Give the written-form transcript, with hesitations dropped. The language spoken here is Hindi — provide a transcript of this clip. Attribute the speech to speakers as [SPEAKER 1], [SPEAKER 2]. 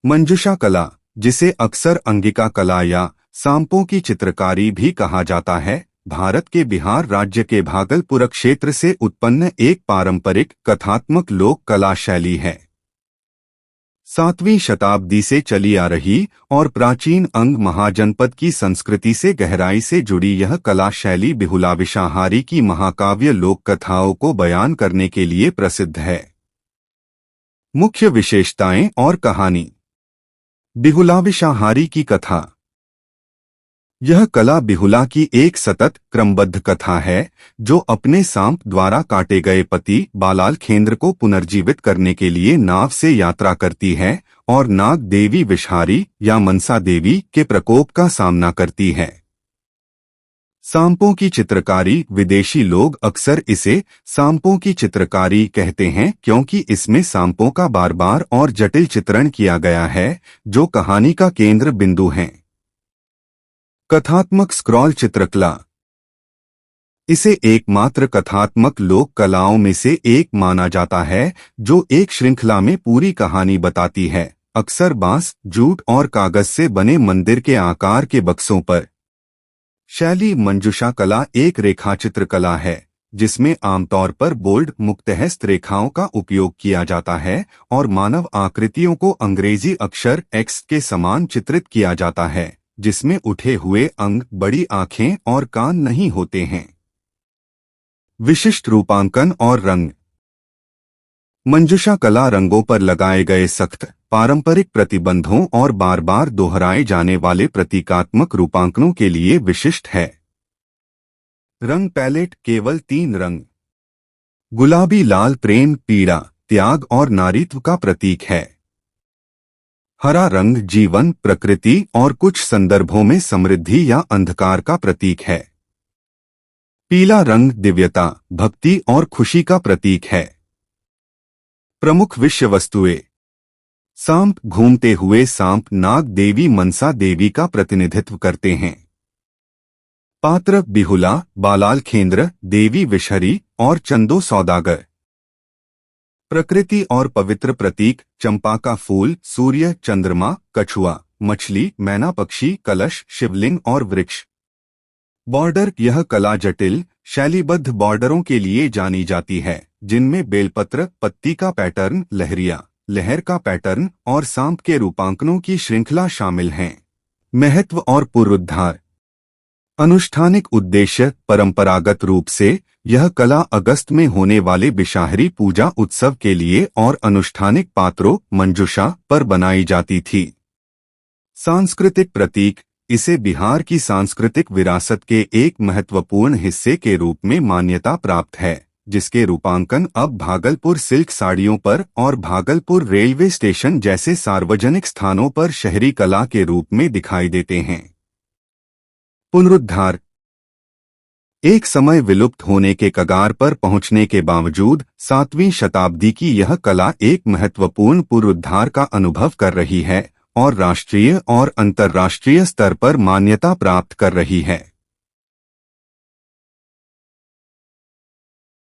[SPEAKER 1] मंजुषा कला, जिसे अक्सर अंगिका कला या सांपों की चित्रकारी भी कहा जाता है, भारत के बिहार राज्य के भागलपुर क्षेत्र से उत्पन्न एक पारंपरिक कथात्मक लोक कला शैली है। 7वीं शताब्दी से चली आ रही और प्राचीन अंग महाजनपद की संस्कृति से गहराई से जुड़ी यह कला शैली बिहुला विषाहारी की महाकाव्य लोक कथाओं को बयान करने के लिए प्रसिद्ध है। मुख्य विशेषताएं और कहानी। बिहुला विषाहारी की कथा। यह कला बिहुला की एक सतत क्रमबद्ध कथा है जो अपने सांप द्वारा काटे गए पति बालाल खेंद्र को पुनर्जीवित करने के लिए नाव से यात्रा करती है और नाग देवी विषहारी या मनसा देवी के प्रकोप का सामना करती है। सांपों की चित्रकारी। विदेशी लोग अक्सर इसे सांपों की चित्रकारी कहते हैं क्योंकि इसमें सांपों का बार बार और जटिल चित्रण किया गया है जो कहानी का केंद्र बिंदु हैं। कथात्मक स्क्रॉल चित्रकला। इसे एकमात्र कथात्मक लोक कलाओं में से एक माना जाता है जो एक श्रृंखला में पूरी कहानी बताती है, अक्सर बांस, जूट और कागज से बने मंदिर के आकार के बक्सों पर। शैली। मंजुषा कला एक रेखाचित्र कला है जिसमें आमतौर पर बोल्ड मुक्तहस्त रेखाओं का उपयोग किया जाता है और मानव आकृतियों को अंग्रेजी अक्षर एक्स के समान चित्रित किया जाता है जिसमें उठे हुए अंग, बड़ी आंखें और कान नहीं होते हैं। विशिष्ट रूपांकन और रंग। मंजुषा कला रंगों पर लगाए गए सख्त पारंपरिक प्रतिबंधों और बार बार दोहराए जाने वाले प्रतीकात्मक रूपांकनों के लिए विशिष्ट है। रंग पैलेट केवल 3 रंग। गुलाबी, लाल प्रेम, पीड़ा, त्याग और नारीत्व का प्रतीक है। हरा रंग जीवन, प्रकृति और कुछ संदर्भों में समृद्धि या अंधकार का प्रतीक है। पीला रंग दिव्यता, भक्ति और खुशी का प्रतीक है। प्रमुख विषय वस्तुएं। सांप। घूमते हुए सांप नाग देवी मनसा देवी का प्रतिनिधित्व करते हैं। पात्र। बिहुला, बालाल खेंद्र, देवी विषहरी और चंदो सौदागर। प्रकृति और पवित्र प्रतीक। चंपा का फूल, सूर्य, चंद्रमा, कछुआ, मछली, मैना पक्षी, कलश, शिवलिंग और वृक्ष। बॉर्डर। यह कला जटिल शैलीबद्ध बॉर्डरों के लिए जानी जाती है जिनमें बेलपत्र, पत्ती का पैटर्न, लहरिया, लहर का पैटर्न और सांप के रूपांकनों की श्रृंखला शामिल हैं। महत्व और पुनरुद्धार। अनुष्ठानिक उद्देश्य। परंपरागत रूप से यह कला अगस्त में होने वाले विषाहारी पूजा उत्सव के लिए और अनुष्ठानिक पात्रों मंजुषा पर बनाई जाती थी। सांस्कृतिक प्रतीक। इसे बिहार की सांस्कृतिक विरासत के एक महत्वपूर्ण हिस्से के रूप में मान्यता प्राप्त है जिसके रूपांकन अब भागलपुर सिल्क साड़ियों पर और भागलपुर रेलवे स्टेशन जैसे सार्वजनिक स्थानों पर शहरी कला के रूप में दिखाई देते हैं। पुनरुद्धार। एक समय विलुप्त होने के कगार पर पहुंचने के बावजूद 7वीं शताब्दी की यह कला एक महत्वपूर्ण पुनरुद्धार का अनुभव कर रही है और राष्ट्रीय और अंतर्राष्ट्रीय स्तर पर मान्यता प्राप्त कर रही है।